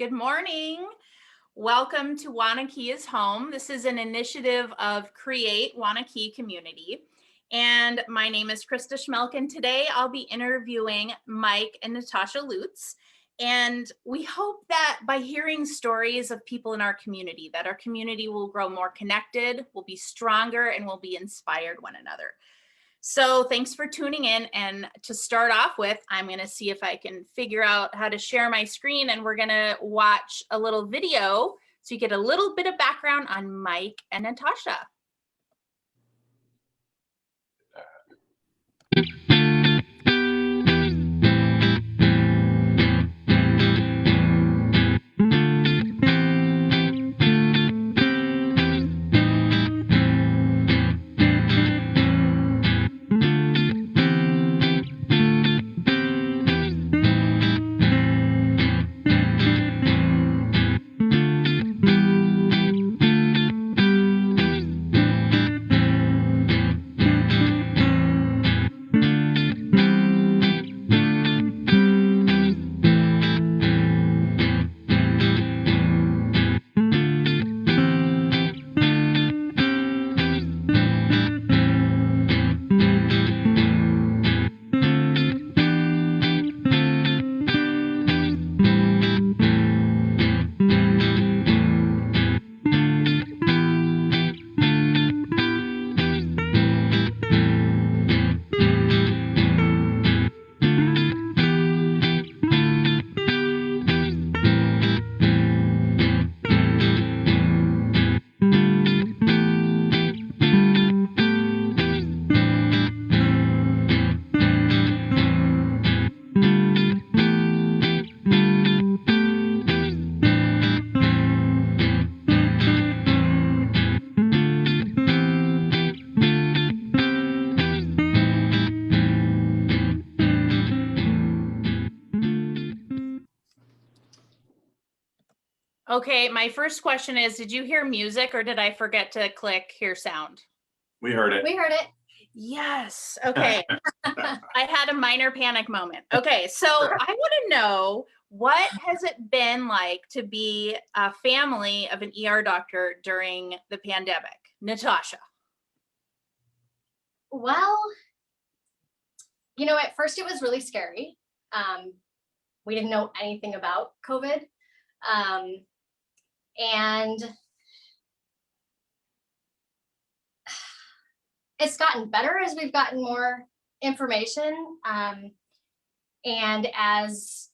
Good morning. Welcome to Waunakee is Home. This is an initiative of Create Waunakee Community. And my name is Krista Schmelk, and today I'll be interviewing Mike and Natasha Lutes. And we hope that by hearing stories of people in our community, that our community will grow more connected, will be stronger, and will be inspired one another. So thanks for tuning in. And to start off with, I'm going to see if I can figure out how to share my screen, and we're going to watch a little video so you get a little bit of background on Mike and Natasha. Okay, my first question is, did you hear music or did I forget to click hear sound? We heard it. We heard it. Yes. Okay. I had a minor panic moment. Okay, so I want to know, what has it been like to be a family of an ER doctor during the pandemic? Natasha. Well, at first it was really scary. We didn't know anything about COVID. And it's gotten better as we've gotten more information. And as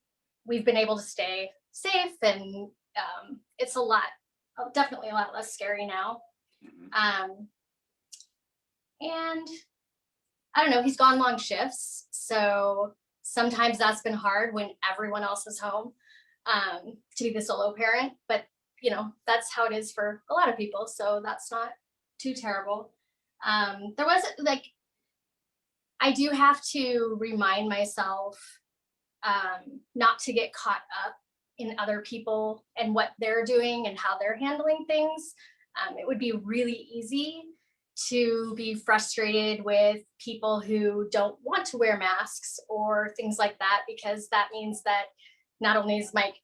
we've been able to stay safe, and it's definitely a lot less scary now. And I don't know, he's gone long shifts. So sometimes that's been hard when everyone else is home, to be the solo parent, but that's how it is for a lot of people. So that's not too terrible. There was I do have to remind myself not to get caught up in other people and what they're doing and how they're handling things. It would be really easy to be frustrated with people who don't want to wear masks or things like that, because that means that not only is Mike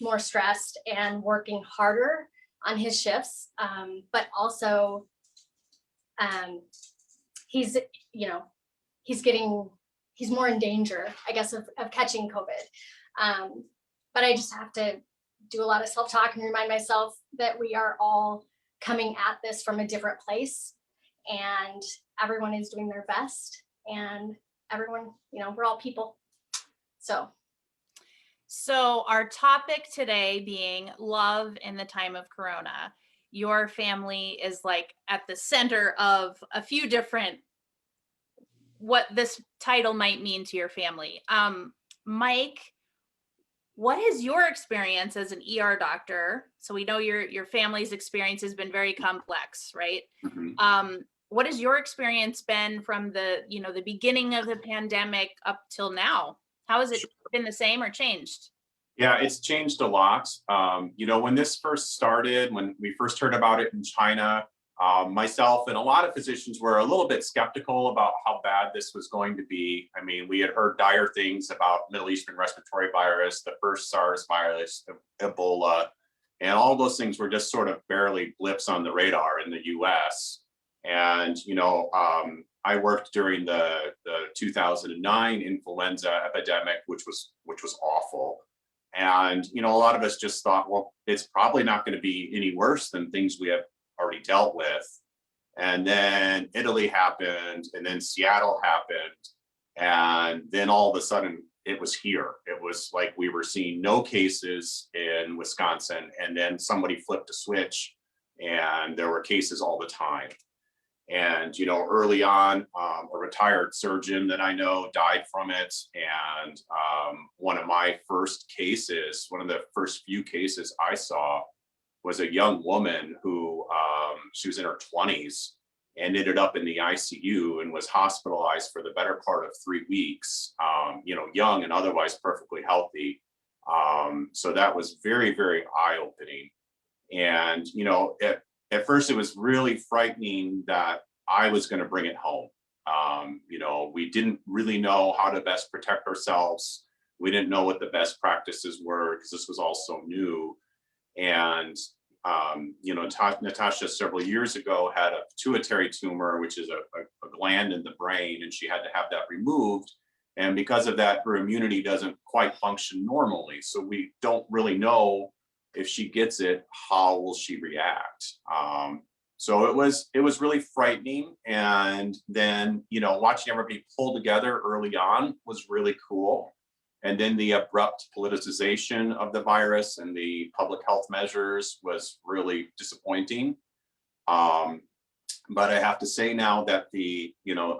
more stressed and working harder on his shifts, but also he's more in danger, I guess, of catching COVID. But I just have to do a lot of self-talk and remind myself that we are all coming at this from a different place, and everyone is doing their best, and everyone, we're all people. So our topic today being love in the time of Corona. Your family is like at the center of a few different, what this title might mean to your family. Mike, what is your experience as an ER doctor? So we know your family's experience has been very complex, right? Mm-hmm. What has your experience been from the beginning of the pandemic up till now? How has it been the same or changed? Yeah, it's changed a lot. When this first started, when we first heard about it in China, Myself and a lot of physicians were a little bit skeptical about how bad this was going to be. I mean, we had heard dire things about Middle Eastern respiratory virus, the first SARS virus, Ebola, and all those things were just sort of barely blips on the radar in the US. And, I worked during the 2009 influenza epidemic, which was awful. And, a lot of us just thought, well, it's probably not going to be any worse than things we have already dealt with. And then Italy happened, and then Seattle happened. And then all of a sudden it was here. It was like we were seeing no cases in Wisconsin, and then somebody flipped a switch and there were cases all the time. And, early on, a retired surgeon that I know died from it. And one of my first cases, one of the first few cases I saw was a young woman who she was in her 20s and ended up in the ICU and was hospitalized for the better part of 3 weeks, young and otherwise perfectly healthy. So that was very, very eye-opening. And, at first it was really frightening that I was going to bring it home. We didn't really know how to best protect ourselves. We didn't know what the best practices were because this was all so new. And, Natasha several years ago had a pituitary tumor, which is a gland in the brain, and she had to have that removed. And because of that, her immunity doesn't quite function normally. So we don't really know if she gets it, how will she react? So it was really frightening. And then, watching everybody pull together early on was really cool. And then the abrupt politicization of the virus and the public health measures was really disappointing. But I have to say now that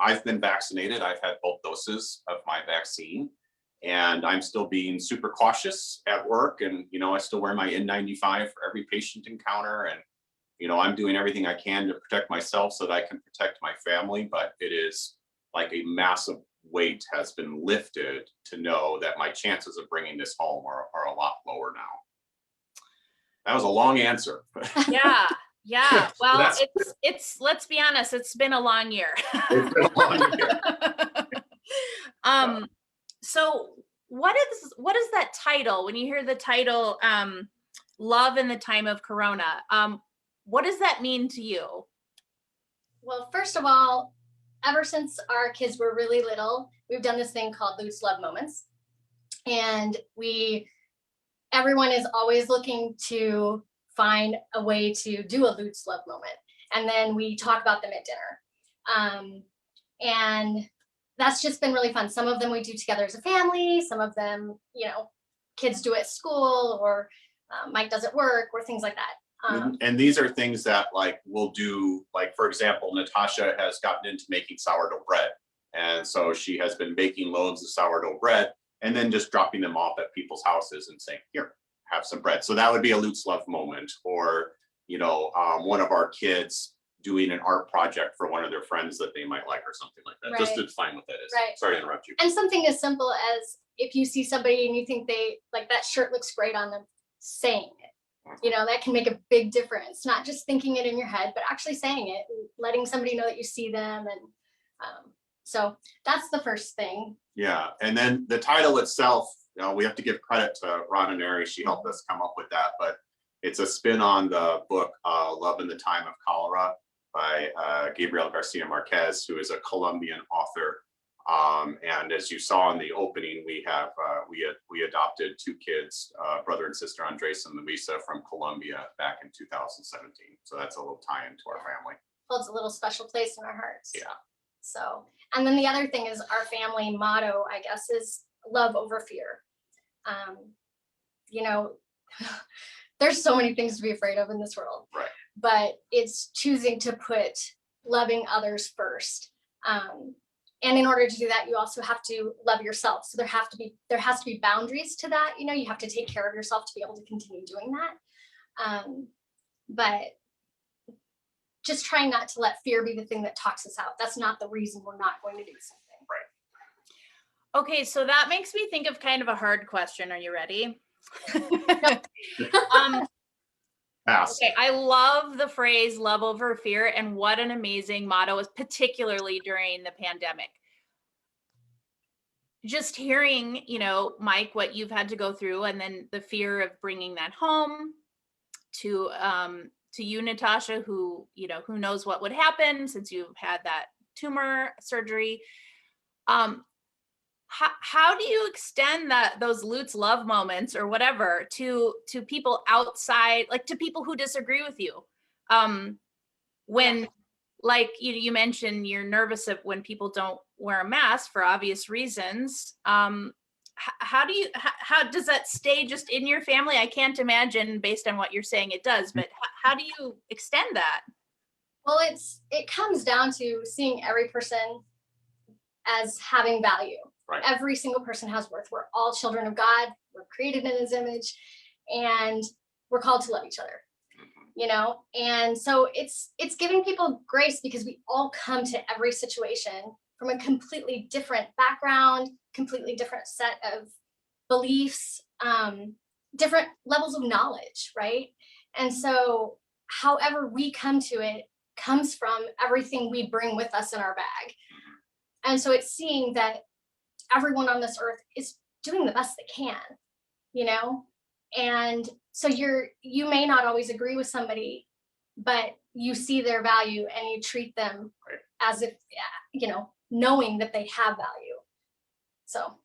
I've been vaccinated. I've had both doses of my vaccine, and I'm still being super cautious at work. And, I still wear my N95 for every patient encounter. And, I'm doing everything I can to protect myself so that I can protect my family. But it is like a massive weight has been lifted to know that my chances of bringing this home are a lot lower now. That was a long answer. Yeah. Yeah. Well, That's- it's let's be honest, it's been a long year. It's been a long year. So what is that title? When you hear the title, Love in the Time of Corona, what does that mean to you? Well, first of all, ever since our kids were really little, we've done this thing called Lutes Love Moments. And everyone is always looking to find a way to do a Lutes Love Moment. And then we talk about them at dinner. And that's just been really fun. Some of them we do together as a family. Some of them, kids do at school, or Mike does at work, or things like that. And these are things that we'll do, for example, Natasha has gotten into making sourdough bread. And so she has been baking loaves of sourdough bread and then just dropping them off at people's houses and saying, here, have some bread. So that would be a Lutes Love moment. Or, one of our kids doing an art project for one of their friends that they might like or something like that. Right. Just to define what that is. Right. Sorry to interrupt you. And something as simple as if you see somebody and you think they that shirt looks great on them, saying it. That can make a big difference. Not just thinking it in your head, but actually saying it, and letting somebody know that you see them. And so that's the first thing. Yeah. And then the title itself, we have to give credit to Ron and Ari. She helped us come up with that, but it's a spin on the book, Love in the Time of Cholera by Gabriel Garcia Marquez, who is a Colombian author. And as you saw in the opening, we adopted 2 kids, brother and sister Andres and Luisa from Colombia back in 2017. So that's a little tie into our family. Holds a little special place in our hearts. Yeah. So, and then the other thing is our family motto, I guess, is love over fear. There's so many things to be afraid of in this world. Right. But it's choosing to put loving others first. And in order to do that, you also have to love yourself. So there has to be boundaries to that. You have to take care of yourself to be able to continue doing that. But just trying not to let fear be the thing that talks us out. That's not the reason we're not going to do something. Right. Okay, so that makes me think of kind of a hard question. Are you ready? Pass. Okay, I love the phrase love over fear, and what an amazing motto, is particularly during the pandemic. Just hearing, Mike, what you've had to go through, and then the fear of bringing that home to you, Natasha, who knows what would happen since you've had that tumor surgery. How do you extend those Lutes love moments or whatever to people outside, like to people who disagree with you? When, like you mentioned, you're nervous of when people don't wear a mask for obvious reasons. How does that stay just in your family? I can't imagine, based on what you're saying, it does, but how do you extend that? Well, it comes down to seeing every person as having value. Right. Every single person has worth. We're all children of God. We're created in his image, and we're called to love each other, and so it's giving people grace, because we all come to every situation from a completely different background, completely different set of beliefs, different levels of knowledge, right? And so however we come to it comes from everything we bring with us in our bag. And so it's seeing that everyone on this earth is doing the best they can, and so you may not always agree with somebody, but you see their value and you treat them as if, knowing that they have value. So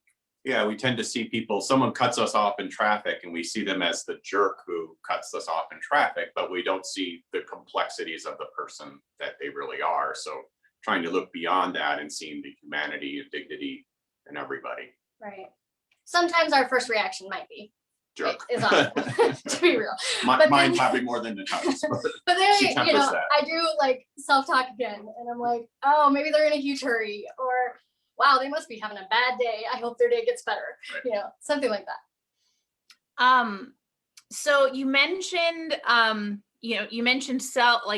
yeah, we tend to see people, someone cuts us off in traffic and we see them as the jerk who cuts us off in traffic, but we don't see the complexities of the person that they really are. So trying to look beyond that and seeing the humanity and dignity in everybody. Right. Sometimes our first reaction might be Jerk. Is awesome, to be real. Mine probably more than Natasha's. But then, She tempers that. I do like self-talk again, and I'm like, oh, maybe they're in a huge hurry, or wow, they must be having a bad day. I hope their day gets better. Right. Something like that. So you mentioned,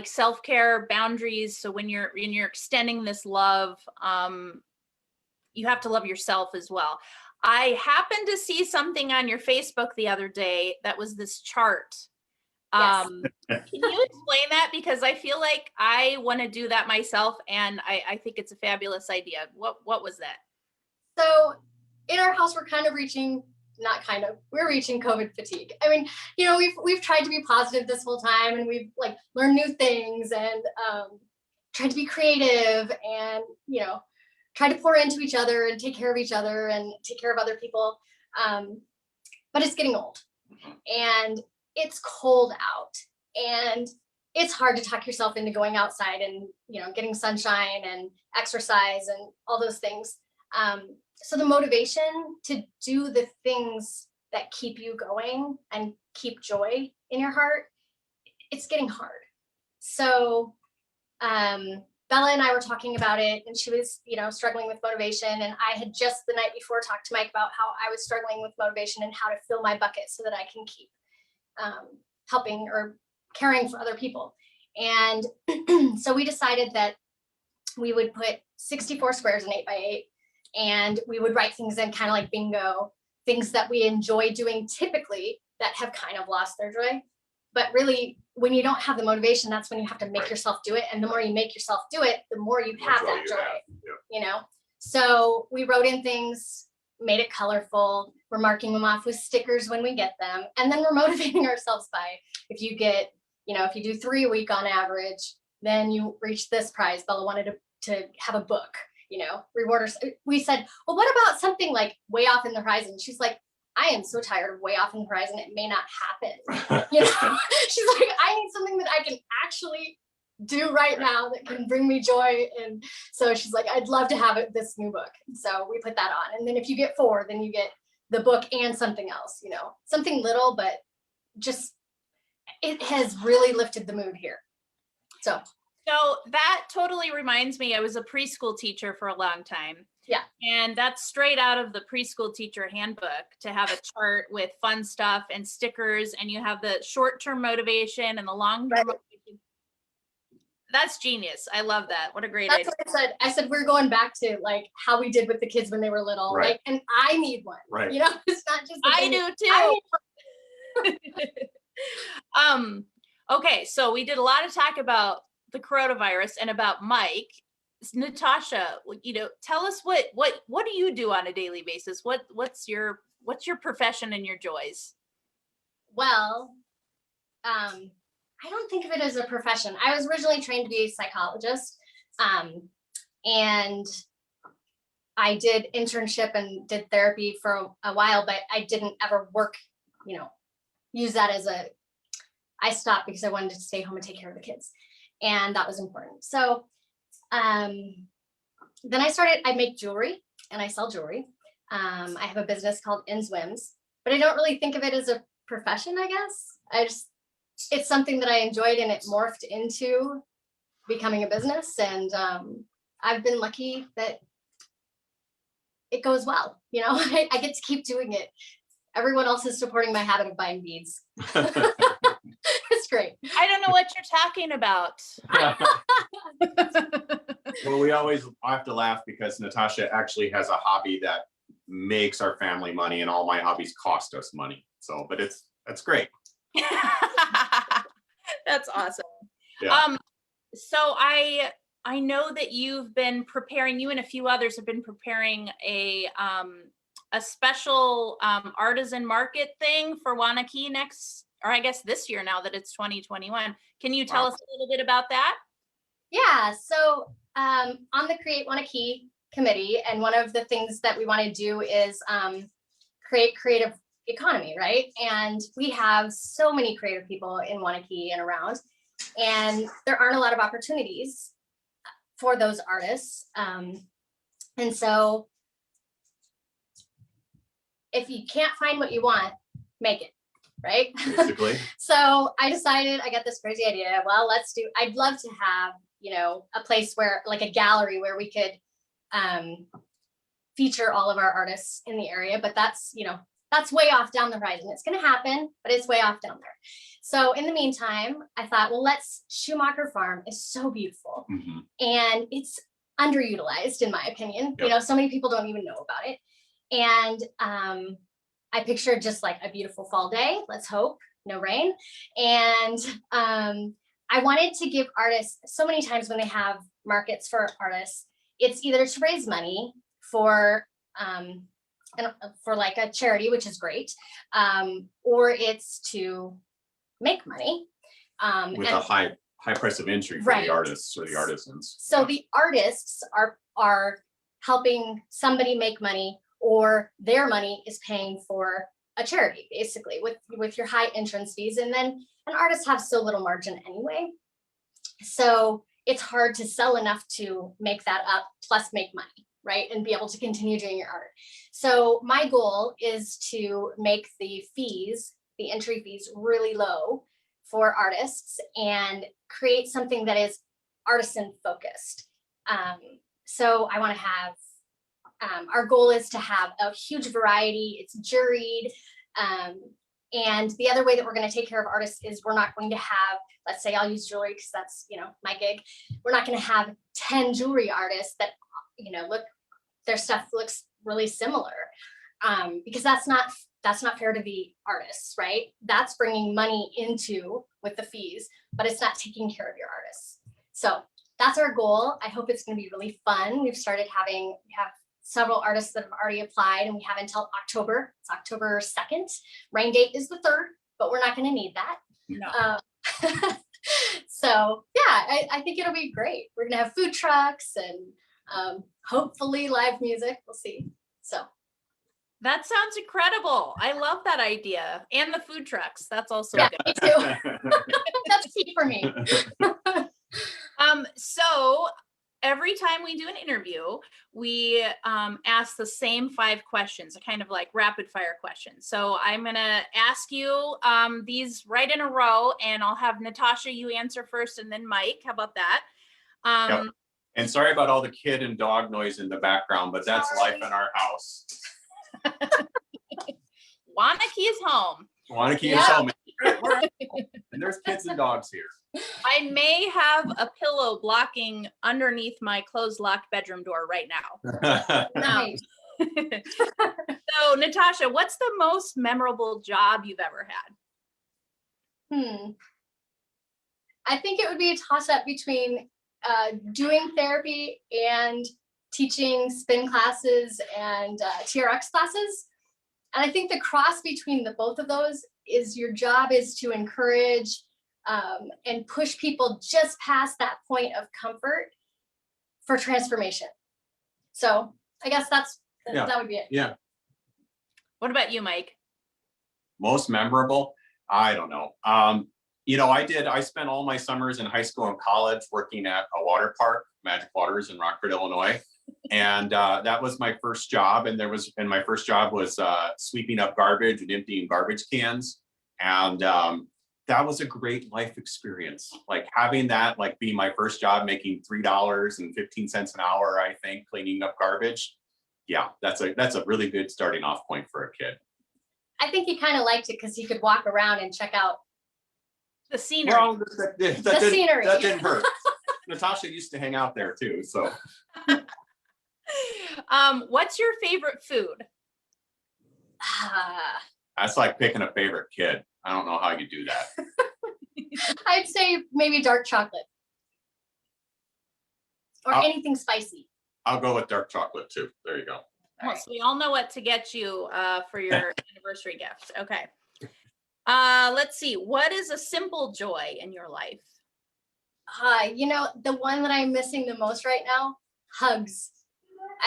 self-care, boundaries. So when you're extending this love, you have to love yourself as well. I happened to see something on your Facebook the other day that was this chart. Yes. Can you explain that? Because I feel like I want to do that myself, and I think it's a fabulous idea. What was that? So in our house, we're reaching COVID fatigue. I mean, we've tried to be positive this whole time, and we've learned new things, and tried to be creative, and try to pour into each other and take care of each other and take care of other people. But it's getting old, and it's cold out, and it's hard to talk yourself into going outside and getting sunshine and exercise and all those things. So the motivation to do the things that keep you going and keep joy in your heart, it's getting hard. So Bella and I were talking about it, and she was, struggling with motivation. And I had just the night before talked to Mike about how I was struggling with motivation and how to fill my bucket so that I can keep helping or caring for other people. And so we decided that we would put 64 squares in 8x8, and we would write things in kind of like bingo, things that we enjoy doing typically that have kind of lost their joy. But really, when you don't have the motivation, that's when you have to make yourself do it. And the more you make yourself do it, the more you have that joy, So we wrote in things, made it colorful. We're marking them off with stickers when we get them. And then we're motivating ourselves by, if you get, if you do 3 a week on average, then you reach this prize. Bella wanted to have a book, reward us. We said, well, what about something like way off in the horizon? She's like, I am so tired of way off in the horizon. It may not happen. She's like, I need something that I can actually do right now that can bring me joy. And so she's like, I'd love to have this new book. So we put that on. And then if you get 4, then you get the book and something else, something little, but just, it has really lifted the mood here. So that totally reminds me, I was a preschool teacher for a long time. Yeah. And that's straight out of the preschool teacher handbook, to have a chart with fun stuff and stickers, and you have the short-term motivation and the long-term motivation. That's genius. I love that. What a great idea. That's what I said we're going back to how we did with the kids when they were little. Right. And I need one. Right. It's not just I do too. Okay, so we did a lot of talk about the coronavirus and about Mike. Natasha, tell us what do you do on a daily basis? What's your profession and your joys? Well, I don't think of it as a profession. I was originally trained to be a psychologist, and I did internship and did therapy for a while, but I didn't ever work, use that as I stopped because I wanted to stay home and take care of the kids. And that was important. So then I make jewelry and I sell jewelry. I have a business called Ins Whims, but I don't really think of it as a profession, I guess. It's something that I enjoyed and it morphed into becoming a business. And I've been lucky that it goes well. I get to keep doing it. Everyone else is supporting my habit of buying beads. It's great. I don't know what you're talking about. Well, we always have to laugh because Natasha actually has a hobby that makes our family money, and all my hobbies cost us money. So, but that's great. That's awesome. Yeah. So I know that you've been preparing, you and a few others have been preparing a special artisan market thing for Waunakee this year, now that it's 2021. Can you tell us a little bit about that? Yeah, so on the Create Waunakee committee, and one of the things that we want to do is create creative economy, right? And we have so many creative people in Waunakee and around, and there aren't a lot of opportunities for those artists. And so if you can't find what you want, make it, right? Basically. So I decided, I got this crazy idea. Well, I'd love to have, a place where, like a gallery where we could feature all of our artists in the area, but that's way off down the horizon. It's going to happen, but it's way off down there. So in the meantime, I thought, well, Schumacher Farm is so beautiful, Mm-hmm. and it's underutilized, in my opinion. Yep. So many people don't even know about it. And I pictured just like a beautiful fall day. Let's hope no rain. And I wanted to give artists, so many times when they have markets for artists, it's either to raise money for like a charity, which is great, or it's to make money. With a high price of entry for the artists or the artisans. So the artists are helping somebody make money, or their money is paying for a charity, basically, with your high entrance fees. And then an artist have so little margin anyway. So it's hard to sell enough to make that up, plus make money, right? And be able to continue doing your art. So my goal is to make the entry fees really low for artists and create something that is artisan focused. So I want to have, our goal is to have a huge variety. It's juried. And the other way that we're going to take care of artists is we're not going to have, let's say I'll use jewelry because that's, my gig. We're not going to have 10 jewelry artists that, look, their stuff looks really similar, because that's not fair to the artists, right? That's bringing money into with the fees, but it's not taking care of your artists. So that's our goal. I hope it's going to be really fun. We have several artists that have already applied, and we have until October. It's October 2nd. Rain date is the 3rd, but we're not going to need that. No. So yeah, I think it'll be great. We're going to have food trucks and hopefully live music. We'll see. So that sounds incredible. I love that idea. And the food trucks. That's also yeah, good. me too. That's key for me. So every time we do an interview, we ask the same 5 questions, kind of like rapid fire questions. So I'm going to ask you these right in a row, and I'll have Natasha, you answer first, and then Mike. How about that? Yep. And sorry about all the kid and dog noise in the background, but that's life in our house. Waunakee is home. Waunakee is home. And there's kids and dogs here. I may have a pillow blocking underneath my closed locked bedroom door right now. Nice. So Natasha, what's the most memorable job you've ever had? I think it would be a toss-up between doing therapy and teaching spin classes and TRX classes. And I think the cross between the both of those is your job is to encourage and push people just past that point of comfort for transformation. So I guess that would be it. Yeah. What about you, Mike? Most memorable? I don't know. I spent all my summers in high school and college working at a water park, Magic Waters in Rockford, Illinois. And that was my first job. And my first job was sweeping up garbage and emptying garbage cans. And that was a great life experience. Like having that, like be my first job, making $3.15 an hour, I think, cleaning up garbage. Yeah, that's a really good starting off point for a kid. I think he kind of liked it because he could walk around and check out the scenery. Well, scenery. That didn't hurt. Natasha used to hang out there too. So, what's your favorite food? That's like picking a favorite kid. I don't know how you do that. I'd say maybe dark chocolate or anything spicy. I'll go with dark chocolate too. There you go. Well, so we all know what to get you for your anniversary gift. Okay. Let's see. What is a simple joy in your life? The one that I'm missing the most right now, hugs.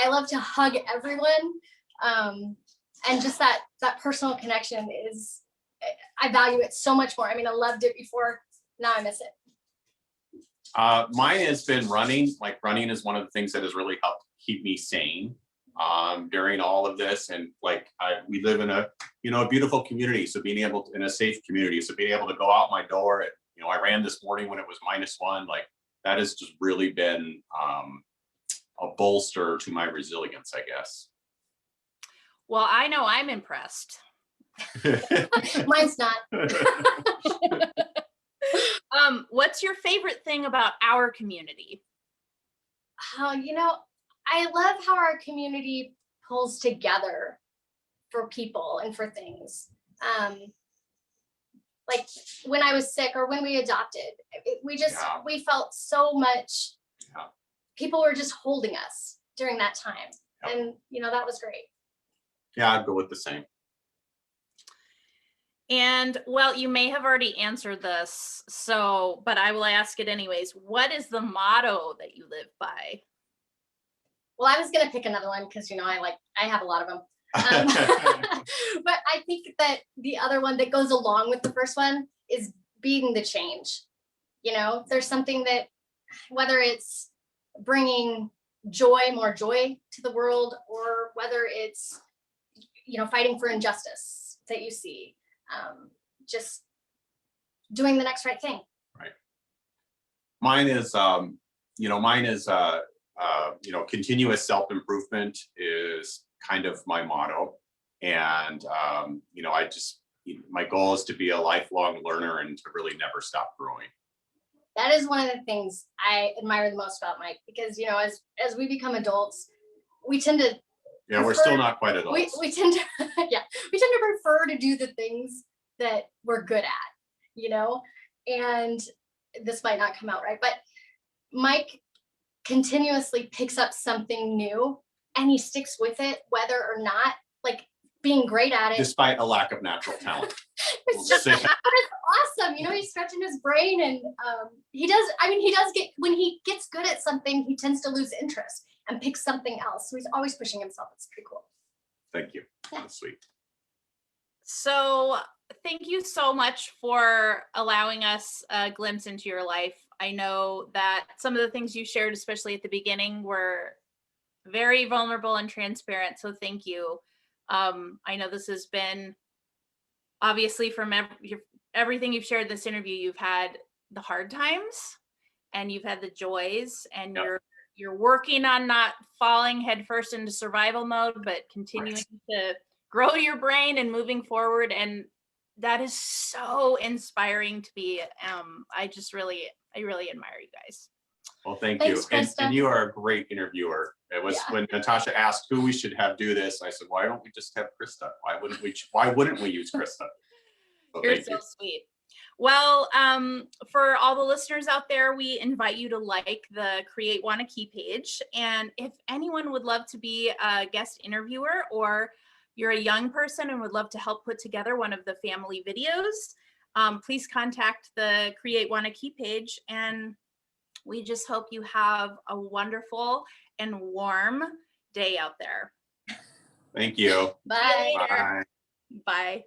I love to hug everyone. And just that personal connection I value it so much more. I mean, I loved it before, now I miss it. Mine has been running. Like running is one of the things that has really helped keep me sane during all of this. And like we live in a beautiful community, so being able to, in a safe community, so being able to go out my door. I ran this morning when it was -1. Like that has just really been a bolster to my resilience, I guess. Well, I know I'm impressed. Mine's not. What's your favorite thing about our community? I love how our community pulls together for people and for things. Like when I was sick or when we adopted, we felt so much. Yeah. People were just holding us during that time. Yeah. And, that was great. Yeah, I'd go with the same. And well, you may have already answered this, but I will ask it anyways. What is the motto that you live by? Well, I was going to pick another one because, I have a lot of them. But I think that the other one that goes along with the first one is being the change. There's something that, whether it's bringing more joy to the world, or whether it's, fighting for injustice that you see, just doing the next right thing. Right. Mine is, continuous self-improvement is kind of my motto. And, my goal is to be a lifelong learner and to really never stop growing. That is one of the things I admire the most about Mike, because, as we become adults, we tend to, we're still not quite adults. We tend to prefer to do the things that we're good at, and this might not come out right, but Mike continuously picks up something new and he sticks with it, whether or not, like, being great at it. Despite a lack of natural talent. It's just it's awesome. He's stretching his brain, and he does get, when he gets good at something, he tends to lose interest and pick something else. So he's always pushing himself. It's pretty cool. Thank you. Yeah. That's sweet. So thank you so much for allowing us a glimpse into your life. I know that some of the things you shared, especially at the beginning, were very vulnerable and transparent. So thank you. I know this has been, obviously, from everything you've shared in this interview, you've had the hard times and you've had the joys, and you're working on not falling headfirst into survival mode, but continuing to grow your brain and moving forward. And that is so inspiring to be. I really admire you guys. Well, thank Thanks, you. Krista. And you are a great interviewer. It was when Natasha asked who we should have do this, I said, why don't we just have Krista? Why wouldn't we use Krista? So You're so sweet. Well, for all the listeners out there, we invite you to like the Create Waunakee page. And if anyone would love to be a guest interviewer, or you're a young person and would love to help put together one of the family videos, please contact the Create Waunakee page. And we just hope you have a wonderful and warm day out there. Thank you. Bye. Later. Bye. Bye.